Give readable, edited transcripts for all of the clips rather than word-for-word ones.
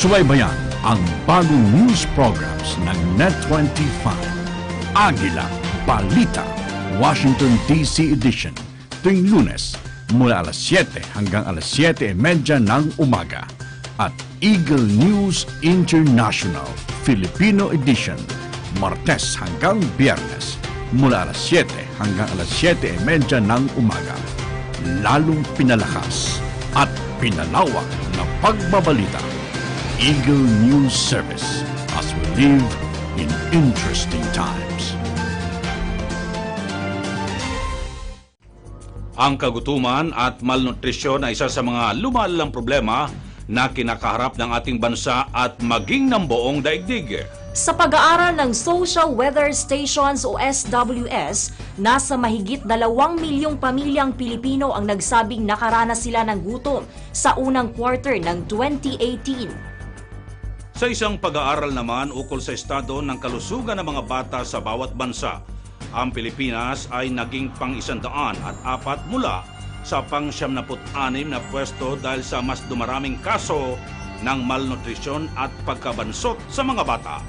Subaybayan ang bagong news programs ng Net25. Agila Balita, Washington DC Edition, tuwing Lunes mula alas 7 hanggang alas 7:30 ng umaga. At Eagle News International, Filipino Edition, Martes hanggang Biyernes mula alas 7 hanggang alas 7:30 ng umaga. Lalong pinalakas at pinalawak na pagbabalita. Eagle News Service, as we live in interesting times. Ang kagutuman at malnutrition ay isa sa mga lumalalang problema na kinakaharap ng ating bansa at maging ng buong daigdig. Sa pag-aaral ng Social Weather Stations o SWS, nasa mahigit 2 milyong pamilyang Pilipino ang nagsabing nakaranas sila ng gutom sa unang quarter ng 2018. Sa isang pag-aaral naman ukol sa estado ng kalusugan ng mga bata sa bawat bansa, ang Pilipinas ay naging pang-104 mula sa pang-76 na pwesto dahil sa mas dumaraming kaso ng malnutrition at pagkabansot sa mga bata.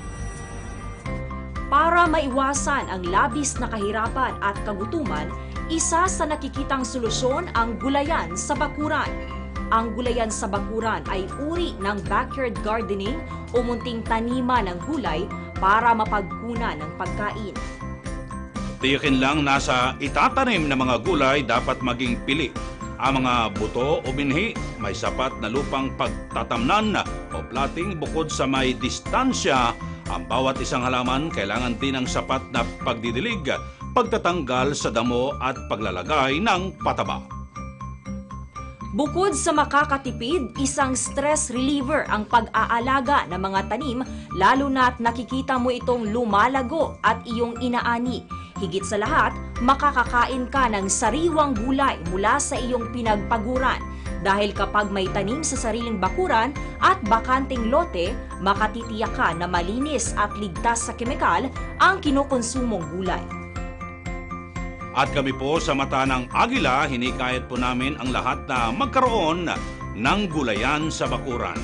Para maiwasan ang labis na kahirapan at kagutuman, isa sa nakikitang solusyon ang gulayan sa bakuran. Ang gulayan sa bakuran ay uri ng backyard gardening o munting taniman ng gulay para mapagkunan ng pagkain. Tiyakin lang nasa itatanim na mga gulay dapat maging pili. Ang mga buto o binhi may sapat na lupang pagtatamnan o plating bukod sa may distansya. Ang bawat isang halaman kailangan din ng sapat na pagdidilig, pagtatanggal sa damo at paglalagay ng pataba. Bukod sa makakatipid, isang stress reliever ang pag-aalaga ng mga tanim, lalo na't nakikita mo itong lumalago at iyong inaani. Higit sa lahat, makakakain ka ng sariwang gulay mula sa iyong pinagpaguran. Dahil kapag may tanim sa sariling bakuran at bakanting lote, makatitiyak ka na malinis at ligtas sa kemikal ang kinukonsumong gulay. At kami po sa mata ng Agila, hinikayat po namin ang lahat na magkaroon ng gulayan sa bakuran.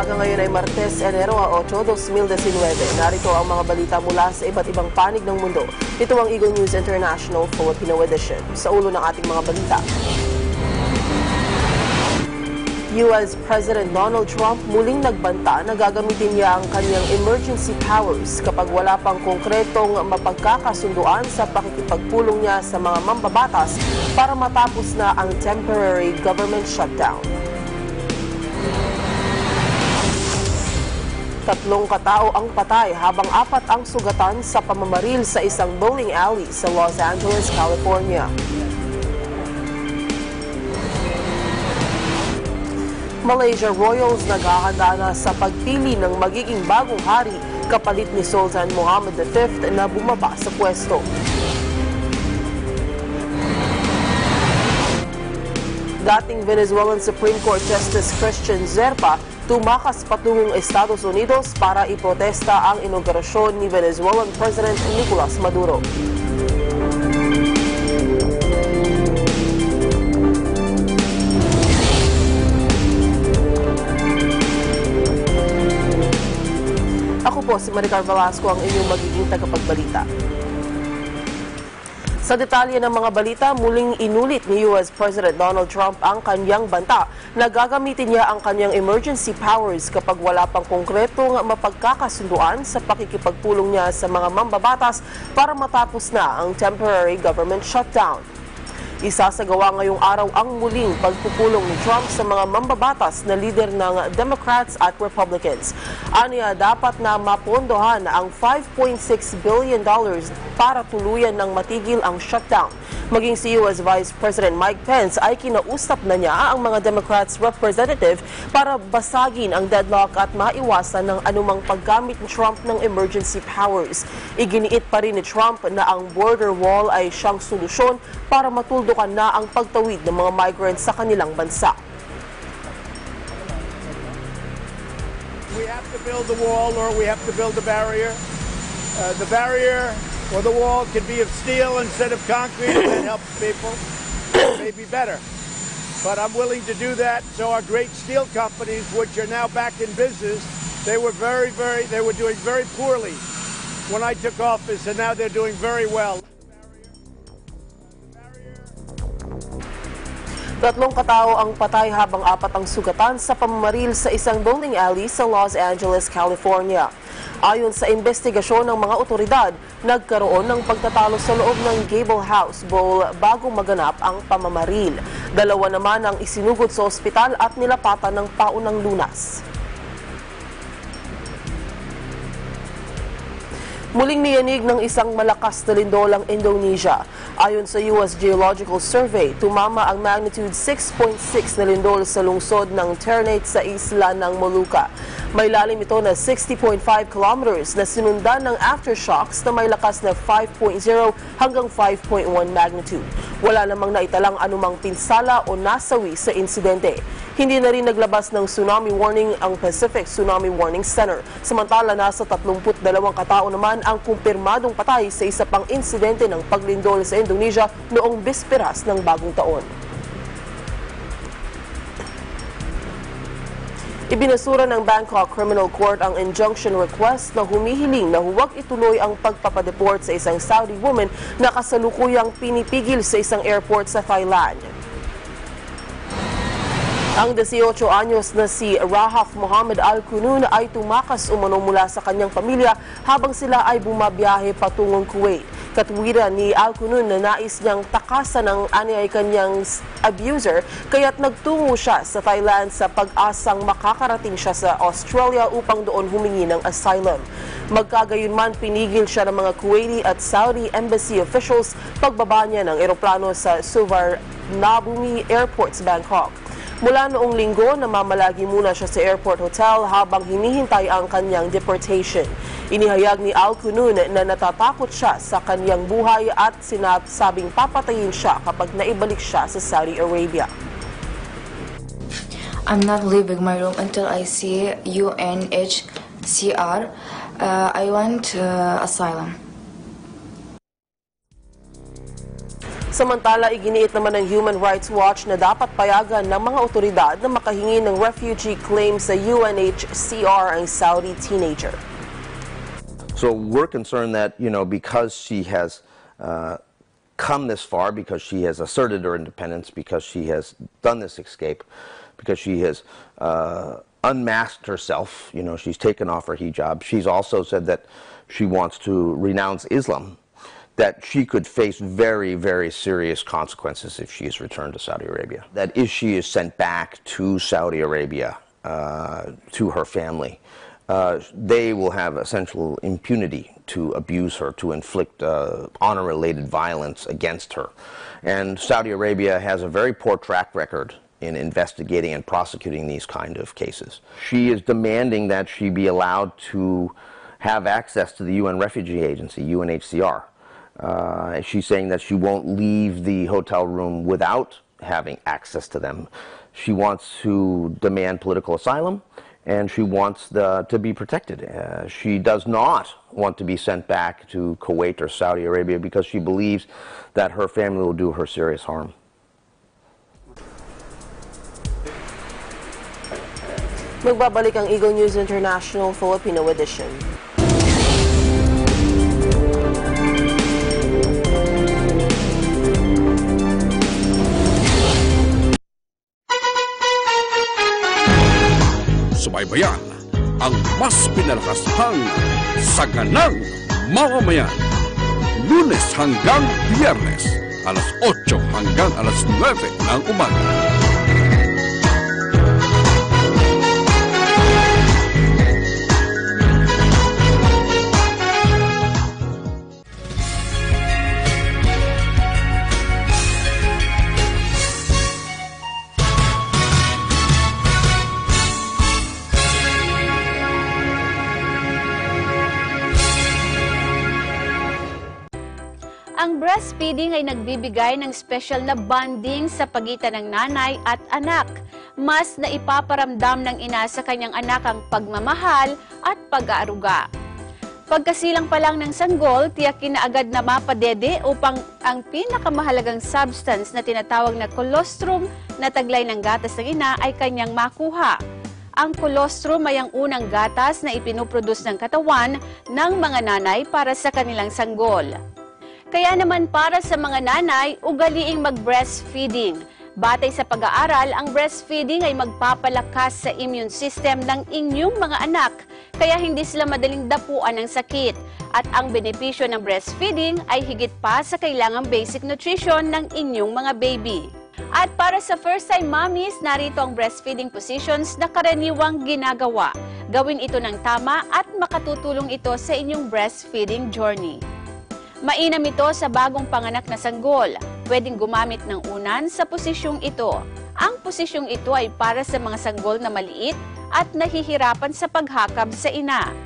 Ngayon ay Martes, Enero 8, 2019. Narito ang mga balita mula sa iba't ibang panig ng mundo. Ito ang Eagle News International Filipino Edition. Sa ulo ng ating mga balita. U.S. President Donald Trump muling nagbanta na gagamitin niya ang kanyang emergency powers kapag wala pang konkretong mapagkakasunduan sa pakikipagpulong niya sa mga mambabatas para matapos na ang temporary government shutdown. 3 katao ang patay habang 4 ang sugatan sa pamamaril sa isang bowling alley sa Los Angeles, California. Malaysia Royals naghahanda na sa pagpili ng magiging bagong hari kapalit ni Sultan Muhammad V na bumaba sa pwesto. Dating Venezuelan Supreme Court Justice Christian Zerpa tumakas patungong Estados Unidos para iprotesta ang inaugurasyon ni Venezuelan President Nicolas Maduro. Ako po si Maricar Velasco, ang inyong magiging tagapagbalita. Sa detalye ng mga balita, muling inulit ni U.S. President Donald Trump ang kanyang banta na gagamitin niya ang kanyang emergency powers kapag wala pang konkretong mapagkakasunduan sa pakikipagpulong niya sa mga mambabatas para matapos na ang temporary government shutdown. Isasagawa ngayong araw ang muling pagpupulong ni Trump sa mga mambabatas na lider ng Democrats at Republicans. Aniya, dapat na mapondohan ang $5.6 billion para tuluyan ng matigil ang shutdown. Maging si US Vice President Mike Pence ay kinausap na niya ang mga Democrats representative para basagin ang deadlock at maiwasan ng anumang paggamit ni Trump ng emergency powers. Iginiit pa rin ni Trump na ang border wall ay siyang solusyon para matuldukan na ang pagtawid ng mga migrants sa kanilang bansa. We have to build the wall or we have to build a barrier. The barrier or the wall can be of steel instead of concrete, and that helps people. It may be better. But I'm willing to do that. So our great steel companies, which are now back in business, they were doing very poorly when I took office, and now they're doing very well. Tatlong katao ang patay habang 4 ang sugatan sa pamamaril sa isang bowling alley sa Los Angeles, California. Ayon sa investigasyon ng mga otoridad, nagkaroon ng pagtatalo sa loob ng Gable House Bowl bago maganap ang pamamaril. 2 naman ang isinugod sa ospital at nilapatan ng paunang lunas. Muling niyanig ng isang malakas na lindol ang Indonesia. Ayon sa US Geological Survey, tumama ang magnitude 6.6 na lindol sa lungsod ng Ternate sa isla ng Molucca. May lalim ito na 60.5 kilometers na sinundan ng aftershocks na may lakas na 5.0 hanggang 5.1 magnitude. Wala namang naitalang anumang pinsala o nasawi sa insidente. Hindi na rin naglabas ng tsunami warning ang Pacific Tsunami Warning Center. Samantala, nasa 32 katao naman ang kumpirmadong patay sa isa pang insidente ng paglindol sa Indonesia noong bisperas ng bagong taon. Ibinasura ng Bangkok Criminal Court ang injunction request na humihiling na huwag ituloy ang pagpapadeport sa isang Saudi woman na kasalukuyang pinipigil sa isang airport sa Thailand. Ang 18 anyos na si Rahaf Mohammed Al-Kunun ay tumakas umano mula sa kanyang pamilya habang sila ay bumabiyahe patungong Kuwait. Katwiran ni Al-Kunun na nais niyang takasan ng anay kanyang abuser, kaya't nagtungo siya sa Thailand sa pag-asang makakarating siya sa Australia upang doon humingi ng asylum. Magkagayunman, pinigil siya ng mga Kuwaiti at Saudi embassy officials pagbaba niya ng eroplano sa Suvarnabhumi Airport sa Bangkok. Mula noong linggo, namamalagi muna siya sa airport hotel habang hinihintay ang kanyang deportation. Inihayag ni Al-Kunun na natatakot siya sa kanyang buhay at sinasabing papatayin siya kapag naibalik siya sa Saudi Arabia. I'm not leaving my room until I see UNHCR. I want asylum. Samantala, iginiit naman ng Human Rights Watch na dapat payagan ng mga otoridad na makahingi ng refugee claim sa UNHCR ang Saudi teenager. So we're concerned that, because she has come this far, because she has asserted her independence, because she has done this escape, because she has unmasked herself, she's taken off her hijab. She's also said that she wants to renounce Islam, that she could face very, very serious consequences if she is returned to Saudi Arabia. That if she is sent back to Saudi Arabia, to her family, they will have essential impunity to abuse her, to inflict honor-related violence against her. And Saudi Arabia has a very poor track record in investigating and prosecuting these kind of cases. She is demanding that she be allowed to have access to the UN Refugee Agency, UNHCR. She's saying that she won't leave the hotel room without having access to them. She wants to demand political asylum, and she wants to be protected. She does not want to be sent back to Kuwait or Saudi Arabia because she believes that her family will do her serious harm. Magbabalik ang Eagle News International Filipino edition. Subaybayan ang mas pinalakasang saganang mamamayan. Lunes hanggang Biyernes, alas 8 hanggang alas 9 ng umaga. Ang breastfeeding ay nagbibigay ng special na bonding sa pagitan ng nanay at anak. Mas naipaparamdam ng ina sa kanyang anak ang pagmamahal at pag-aaruga. Pagkasilang pa lang ng sanggol, tiyakin na agad na mapadede upang ang pinakamahalagang substance na tinatawag na colostrum na taglay ng gatas ng ina ay kanyang makuha. Ang colostrum ay ang unang gatas na ipinuproduce ng katawan ng mga nanay para sa kanilang sanggol. Kaya naman para sa mga nanay, ugaliing mag-breastfeeding. Batay sa pag-aaral, ang breastfeeding ay magpapalakas sa immune system ng inyong mga anak, kaya hindi sila madaling dapuan ng sakit. At ang benepisyo ng breastfeeding ay higit pa sa kailangang basic nutrition ng inyong mga baby. At para sa first-time mommies, narito ang breastfeeding positions na karaniwang ginagawa. Gawin ito ng tama at makatutulong ito sa inyong breastfeeding journey. Mainam ito sa bagong panganak na sanggol. Pwedeng gumamit ng unan sa posisyong ito. Ang posisyong ito ay para sa mga sanggol na maliit at nahihirapan sa paghakap sa ina.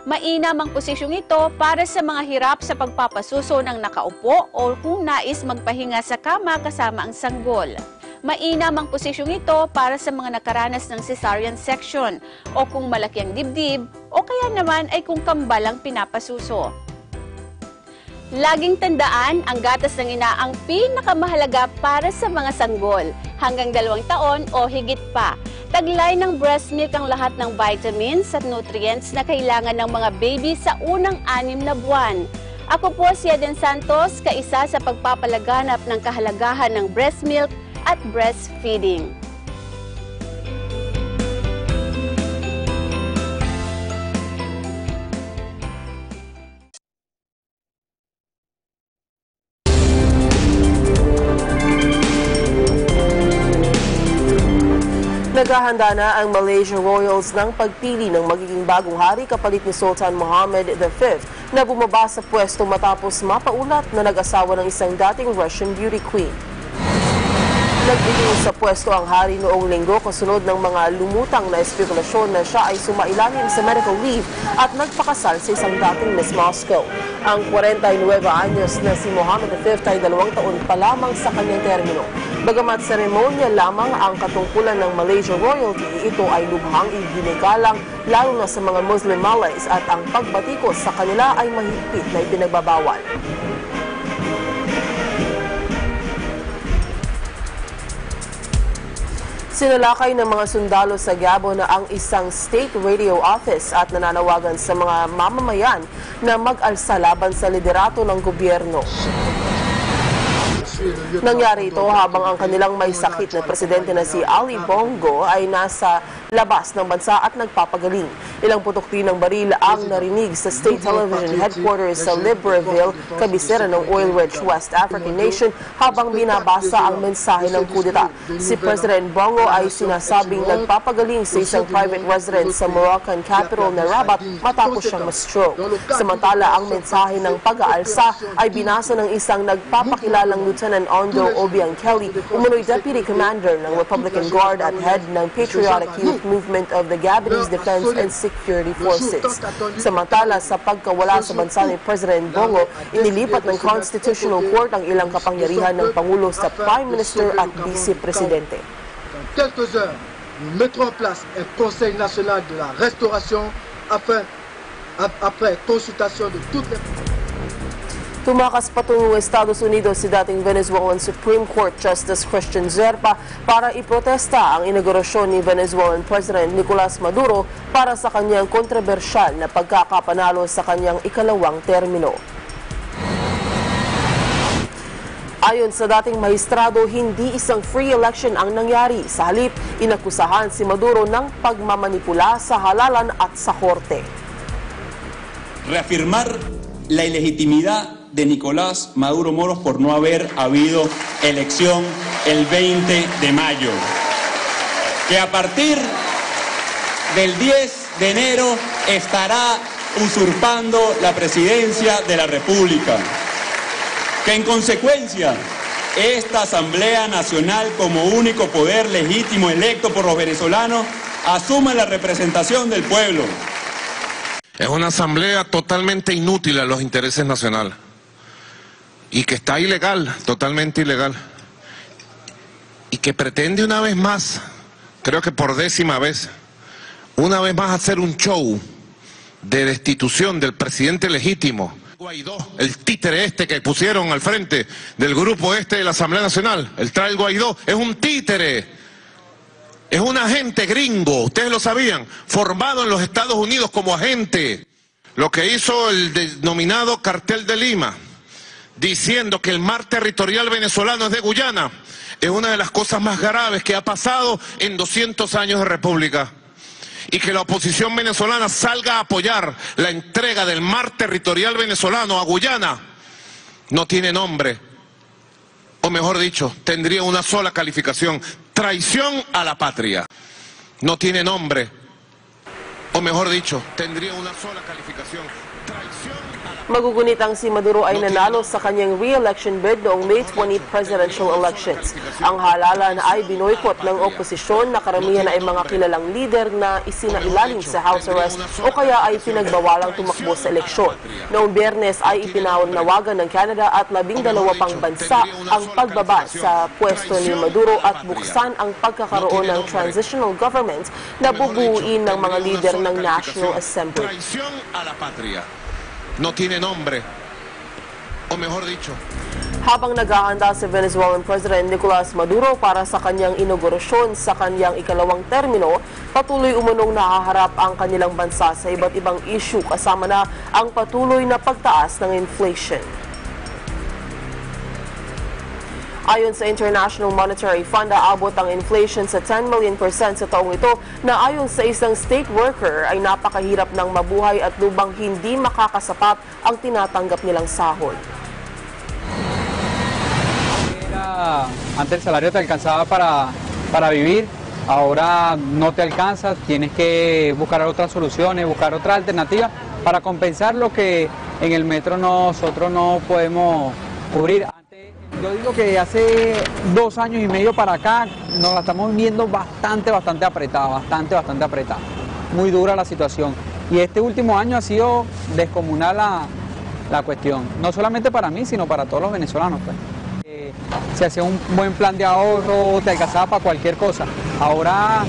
Mainam ang posisyong ito para sa mga hirap sa pagpapasuso ng nakaupo o kung nais magpahinga sa kama kasama ang sanggol. Mainam ang posisyong ito para sa mga nakaranas ng cesarean section o kung malaki ang dibdib o kaya naman ay kung kambal ang pinapasuso. Laging tandaan, ang gatas ng ina ang pinakamahalaga para sa mga sanggol, hanggang 2 taon o higit pa. Taglay ng breast milk ang lahat ng vitamins at nutrients na kailangan ng mga baby sa unang 6 na buwan. Ako po si Eden Santos, kaisa sa pagpapalaganap ng kahalagahan ng breast milk at breastfeeding. Naghahanda na ang Malaysia Royals ng pagpili ng magiging bagong hari kapalit ni Sultan Mohammed V na bumaba sa pwesto matapos mapaulat na nag-asawa ng isang dating Russian beauty queen. Nagbigay sa pwesto ang hari noong linggo kasunod ng mga lumutang na espekulasyon na siya ay sumailalim sa medical leave at nagpakasal sa isang dating Miss Moscow. Ang 49 anyos na si Mohammed V ay 2 taon pa lamang sa kanyang termino. Bagamat seremonya lamang ang katungkulan ng Malaysia royalty, ito ay lubhang iginagalang lalo na sa mga Muslim Malays at ang pagbatikos sa kanila ay mahigpit na ipinagbabawal. Sinalakay ng mga sundalo sa Gabon na ang isang state radio office at nananawagan sa mga mamamayan na mag-alsa laban sa liderato ng gobyerno. Nangyari ito habang ang kanilang may sakit na presidente na si Ali Bongo ay nasa labas ng bansa at nagpapagaling. Ilang putok din ng baril ang narinig sa state television headquarters sa Libreville, kabisera ng oil-rich West African nation habang binabasa ang mensahe ng kudeta. Si President Bongo ay sinasabing nagpapagaling sa isang private residence sa Moroccan capital na Rabat matapos siyang ma-stroke. Samantala, ang mensahe ng pag-aalsa ay binasa ng isang nagpapakilalang Lieutenant Ondo Obiang Kelly, umunoy Deputy Commander ng Republican Guard at head ng Patriotic Youth Movement of the Gabonese Defense and Security Forces. Samantala, sa pagkawala sa bansa ni President Bongo, inilipat ng Constitutional Court ang ilang kapangyarihan ng Pangulo sa Prime Minister at Vice Presidente. Dans quelques heures, nous mettrons en place un Conseil national de la restauration après consultation de toutes les... Tumakas patungong Estados Unidos si dating Venezuelan Supreme Court Justice Christian Zerpa para iprotesta ang inaugurasyon ni Venezuelan President Nicolas Maduro para sa kanyang kontrobersyal na pagkakapanalo sa kanyang ikalawang termino. Ayon sa dating mahistrado, hindi isang free election ang nangyari. Sa halip, inakusahan si Maduro ng pagmamanipula sa halalan at sa korte. Reafirmar la ilegitimidad de Nicolás Maduro Moros por no haber habido elección el 20 de mayo. Que a partir del 10 de enero estará usurpando la presidencia de la República. Que en consecuencia, esta Asamblea Nacional, como único poder legítimo electo por los venezolanos, asuma la representación del pueblo. Es una asamblea totalmente inútil a los intereses nacionales y que está ilegal, totalmente ilegal, y que pretende una vez más, creo que por 10ª vez, una vez más hacer un show de destitución del presidente legítimo. Guaidó, el títere este que pusieron al frente del grupo este de la Asamblea Nacional, el tal Guaidó, es un títere, es un agente gringo, ustedes lo sabían, formado en los Estados Unidos como agente. Lo que hizo el denominado Cartel de Lima, diciendo que el mar territorial venezolano es de Guyana, es una de las cosas más graves que ha pasado en 200 años de república. Y que la oposición venezolana salga a apoyar la entrega del mar territorial venezolano a Guyana, no tiene nombre, o mejor dicho, tendría una sola calificación: traición a la patria. No tiene nombre, o mejor dicho, tendría una sola calificación: traición a la patria. Magugunitang si Maduro ay nanalo sa kanyang re-election bid noong May 20 presidential elections. Ang halalan ay binoykot ng oposisyon na karamihan ay mga kilalang lider na isinailalim sa house arrest o kaya ay pinagbawalang tumakbo sa eleksyon. Noong Biyernes ay ipinawagan ng Canada at 12 pang bansa ang pagbaba sa pwesto ni Maduro at buksan ang pagkakaroon ng transitional government na bubuuin ng mga lider ng National Assembly. Traición a la patria. No tiene nombre, o mejor dicho. Habang naghahanda si Venezuelan President Nicolás Maduro para sa kanyang inaugurasyon sa kanyang ikalawang termino, patuloy umunong nahaharap ang kanilang bansa sa iba't ibang issue kasama na ang patuloy na pagtaas ng inflation. Ayon sa International Monetary Fund, aabot ang inflation sa 10 million% sa taong ito na ayon sa isang state worker ay napakahirap ng mabuhay at lubang hindi makakasapat ang tinatanggap nilang sahod. Antes el salario te alcanzaba para vivir, ahora no te alcanza, tienes que buscar otras soluciones, buscar otras alternativas para compensar lo que en el metro nosotros no podemos cubrir. Yo digo que hace 2 años y medio para acá nos la estamos viendo bastante apretada, bastante apretada. Muy dura la situación. Y este último año ha sido descomunal la cuestión. No solamente para mí, sino para todos los venezolanos. Pues. Se hacía un buen plan de ahorro, te alcanzaba para cualquier cosa. Ahora,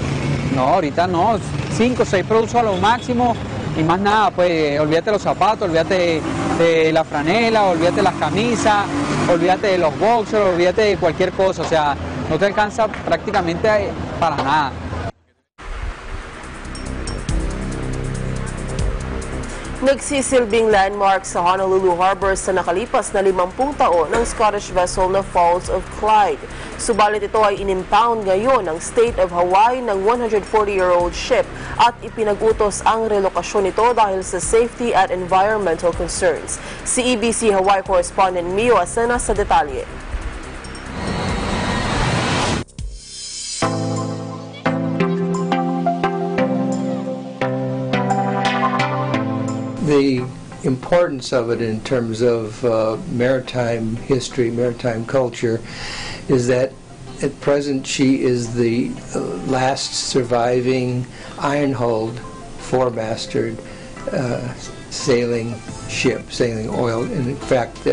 no, ahorita no. 5 o 6 productos a lo máximo y más nada. Pues olvídate de los zapatos, olvídate de la franela, olvídate de las camisas, olvídate de los boxers, olvídate de cualquier cosa, o sea, no te alcanza prácticamente para nada. Nagsisilbing landmark sa Honolulu Harbor sa nakalipas na 50 taon ng Scottish vessel na Falls of Clyde. Subalit ito ay inimpound ngayon ng State of Hawaii ng 140-year-old ship at ipinag-utos ang relokasyon nito dahil sa safety at environmental concerns. Si EBC Hawaii correspondent Mio Asena sa detalye. The importance of it in terms of maritime history, maritime culture, is that at present she is the last surviving iron-hulled, four-masted sailing ship, sailing oil. And in fact,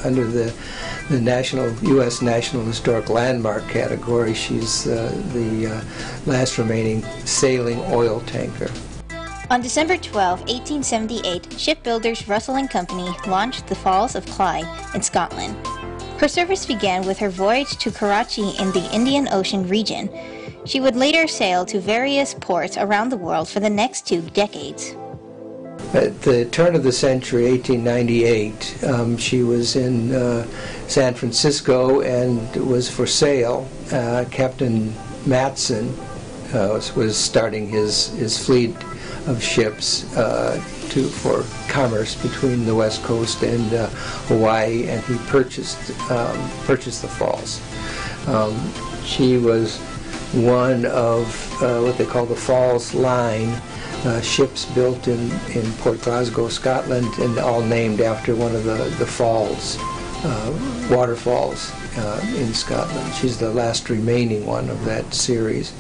under the U.S. National Historic Landmark category, she's the last remaining sailing oil tanker. On December 12, 1878, shipbuilders Russell & Company launched the Falls of Clyde in Scotland. Her service began with her voyage to Karachi in the Indian Ocean region. She would later sail to various ports around the world for the next 2 decades. At the turn of the century, 1898, she was in San Francisco and was for sale. Captain Matson was starting his fleet of ships for commerce between the West Coast and Hawaii, and he purchased the falls. She was one of what they call the Falls Line, ships built in Port Glasgow, Scotland, and all named after one of the falls, waterfalls in Scotland. She's the last remaining one of that series.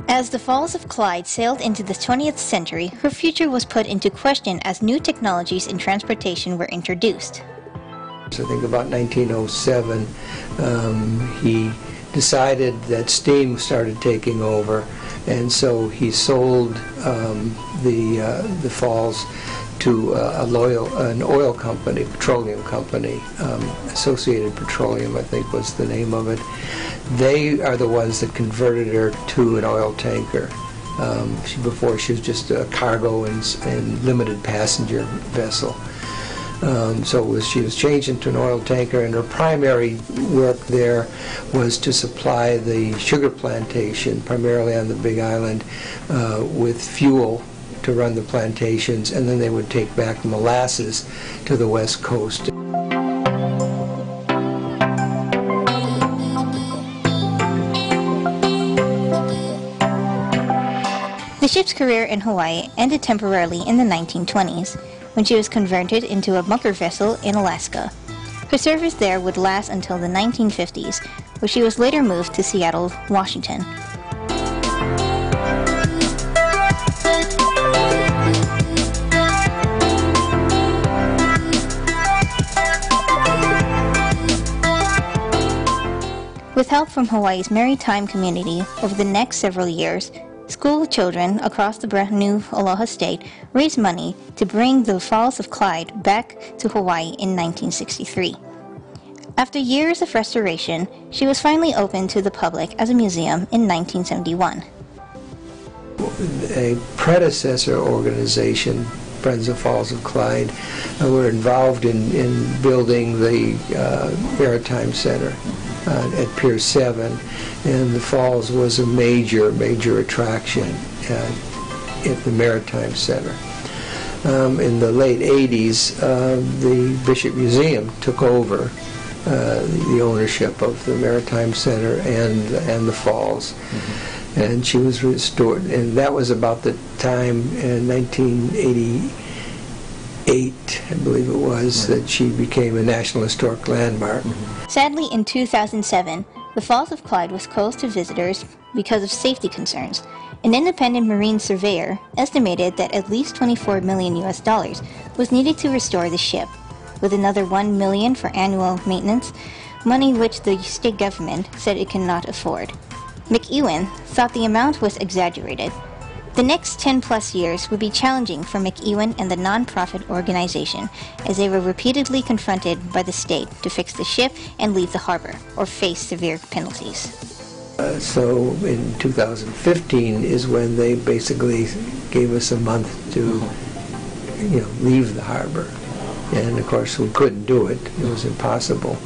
As the Falls of Clyde sailed into the 20th century, her future was put into question as new technologies in transportation were introduced. So I think about 1907, he decided that steam started taking over, and so he sold the falls to an oil company, petroleum company, Associated Petroleum, I think was the name of it. They are the ones that converted her to an oil tanker. Before she was just a cargo and limited passenger vessel. So she was changed into an oil tanker, and her primary work there was to supply the sugar plantation, primarily on the Big Island, with fuel to run the plantations, and then they would take back molasses to the West Coast. The ship's career in Hawaii ended temporarily in the 1920s, when she was converted into a bunker vessel in Alaska. Her service there would last until the 1950s, where she was later moved to Seattle, Washington. With help from Hawaii's maritime community over the next several years, school children across the brand new Aloha State raised money to bring the Falls of Clyde back to Hawaii in 1963. After years of restoration, she was finally opened to the public as a museum in 1971. A predecessor organization, Friends of Falls of Clyde, were involved in building the Maritime Center at Pier 7, and the falls was a major attraction at the Maritime Center. In the late 80s, the Bishop Museum took over the ownership of the Maritime Center and the falls. Mm-hmm. And she was restored, and that was about the time in 1988, I believe it was, that she became a National Historic Landmark. Mm-hmm. Sadly, in 2007, the Falls of Clyde was closed to visitors because of safety concerns. An independent marine surveyor estimated that at least $24 million was needed to restore the ship, with another $1 million for annual maintenance, money which the state government said it cannot afford. McEwen thought the amount was exaggerated. The next 10-plus years would be challenging for McEwen and the non-profit organization, as they were repeatedly confronted by the state to fix the ship and leave the harbor, or face severe penalties. So in 2015 is when they basically gave us a month to, leave the harbor. And of course we couldn't do it. It was impossible.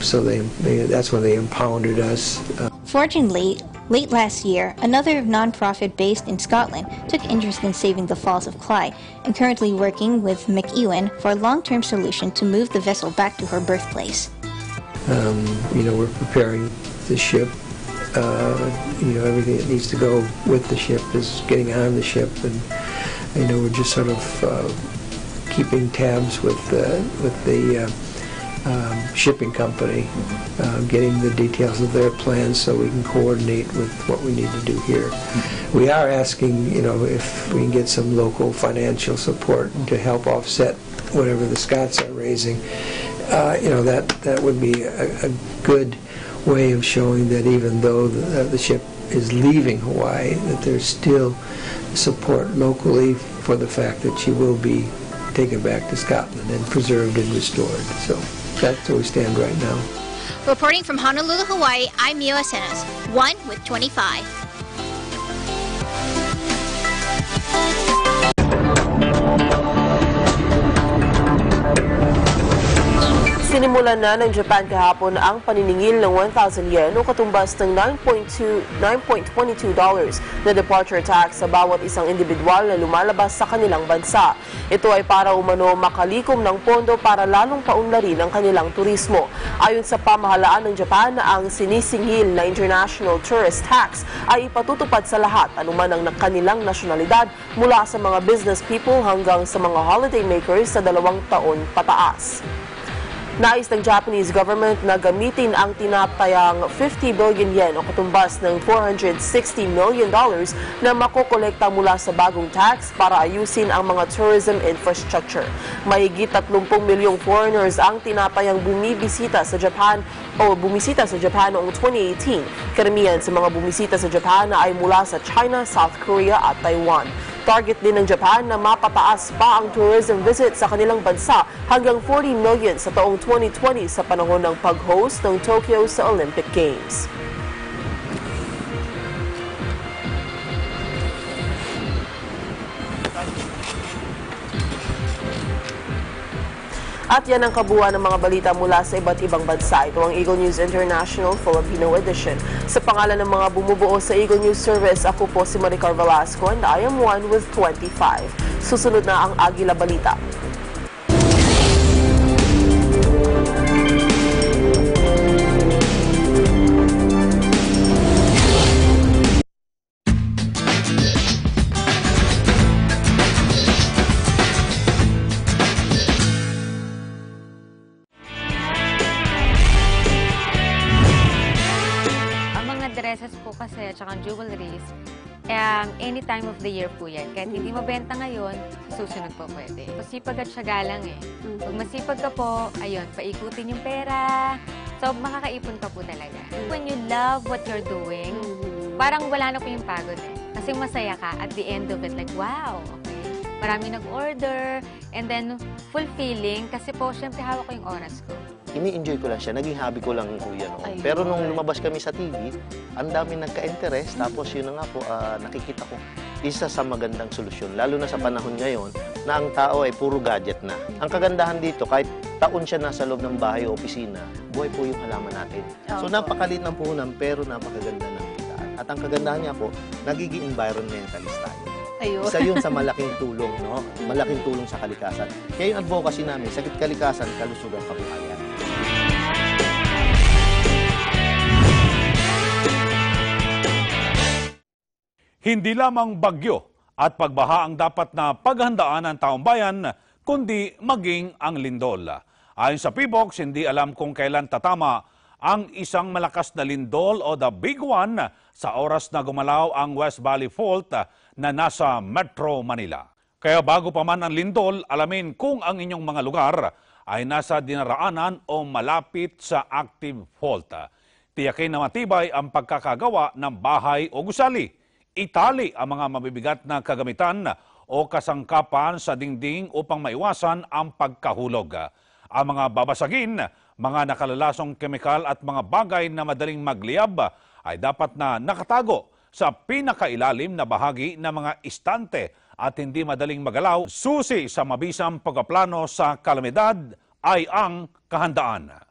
So that's when they impounded us. Fortunately, late last year, another non-profit based in Scotland took interest in saving the Falls of Clyde and currently working with McEwen for a long-term solution to move the vessel back to her birthplace. We're preparing the ship. Everything that needs to go with the ship is getting on the ship, and we're just sort of keeping tabs with the shipping company, getting the details of their plans so we can coordinate with what we need to do here. We are asking, if we can get some local financial support to help offset whatever the Scots are raising. That would be a good way of showing that even though the ship is leaving Hawaii, that there's still support locally for the fact that she will be taken back to Scotland and preserved and restored. So that's where we stand right now. Reporting from Honolulu, Hawaii, I'm Mio Asenas, 1 with 25. Sinimulan na ng Japan kahapon ang paniningil ng 1,000 yen o katumbas ng $9.22 na departure tax sa bawat isang individual na lumalabas sa kanilang bansa. Ito ay para umano makalikom ng pondo para lalong paunlarin ang kanilang turismo. Ayon sa pamahalaan ng Japan, ang sinisingil na international tourist tax ay ipatutupad sa lahat anuman ang kanilang nasyonalidad mula sa mga business people hanggang sa mga holiday makers sa 2 taon pataas. Nais ng Japanese government na gamitin ang tinatayang 50 billion yen o katumbas ng $460 million na makokolekta mula sa bagong tax para ayusin ang mga tourism infrastructure. Mahigit 30 milyong foreigners ang tinatayang bumisita sa Japan noong 2018. Karamihan sa mga bumisita sa Japan ay mula sa China, South Korea at Taiwan. Target din ng Japan na mapataas pa ang tourism visit sa kanilang bansa hanggang 40 million sa taong 2020 sa panahon ng pag-host ng Tokyo sa Olympic Games. At yan ang kabuuan ng mga balita mula sa iba't ibang bansa. Ito ang Eagle News International Filipino Edition. Sa pangalan ng mga bumubuo sa Eagle News Service, ako po si Maricar Velasco and I am one with 25. Susunod na ang Agila Balita. Dresses po kasi, tsaka jewelries, any time of the year po yan. Kahit hindi mabenta ngayon, susunod po pwede. Masipag at syaga lang eh. Pag masipag ka po, ayun, paikutin yung pera. So, makakaipon ka po talaga. When you love what you're doing, parang wala na po yung pagod eh. Kasi masaya ka at the end of it, like, wow, okay. Marami nag-order, and then fulfilling, kasi po, syempre hawak ko yung oras ko. Ini-enjoy ko lang siya. Naging hobby ko lang po yan. Pero nung lumabas kami sa TV, ang dami nagka-interest. Tapos yun na nga po, nakikita ko, isa sa magandang solusyon. Lalo na sa panahon ngayon, na ang tao ay puro gadget na. Ang kagandahan dito, kahit taon siya nasa loob ng bahay o opisina, buhay po yung halaman natin. So napakalit ng puhunan, pero napakaganda ng kitaan. At ang kagandahan niya po, nagiging environmentalist tayo. Ayun. Isa yun sa malaking tulong, no? Malaking tulong sa kalikasan. Kaya yung advocacy namin, sakit kalikasan, kalusugan, kabuhayan. Hindi lamang bagyo at pagbaha ang dapat na paghandaan ng taong bayan, kundi maging ang lindol. Ayon sa PBOX, hindi alam kung kailan tatama ang isang malakas na lindol o the big one sa oras na gumalaw ang West Valley Fault na nasa Metro Manila. Kaya bago pa man ang lindol, alamin kung ang inyong mga lugar ay nasa dinaraanan o malapit sa active fault. Tiyakin na matibay ang pagkakagawa ng bahay o gusali. Itali ang mga mabibigat na kagamitan o kasangkapan sa dingding upang maiwasan ang pagkahulog. Ang mga babasagin, mga nakalalasong kemikal at mga bagay na madaling magliyab ay dapat na nakatago sa pinakailalim na bahagi ng mga istante at hindi madaling magalaw. Susi sa mabisang pagpaplano sa kalamidad ay ang kahandaan.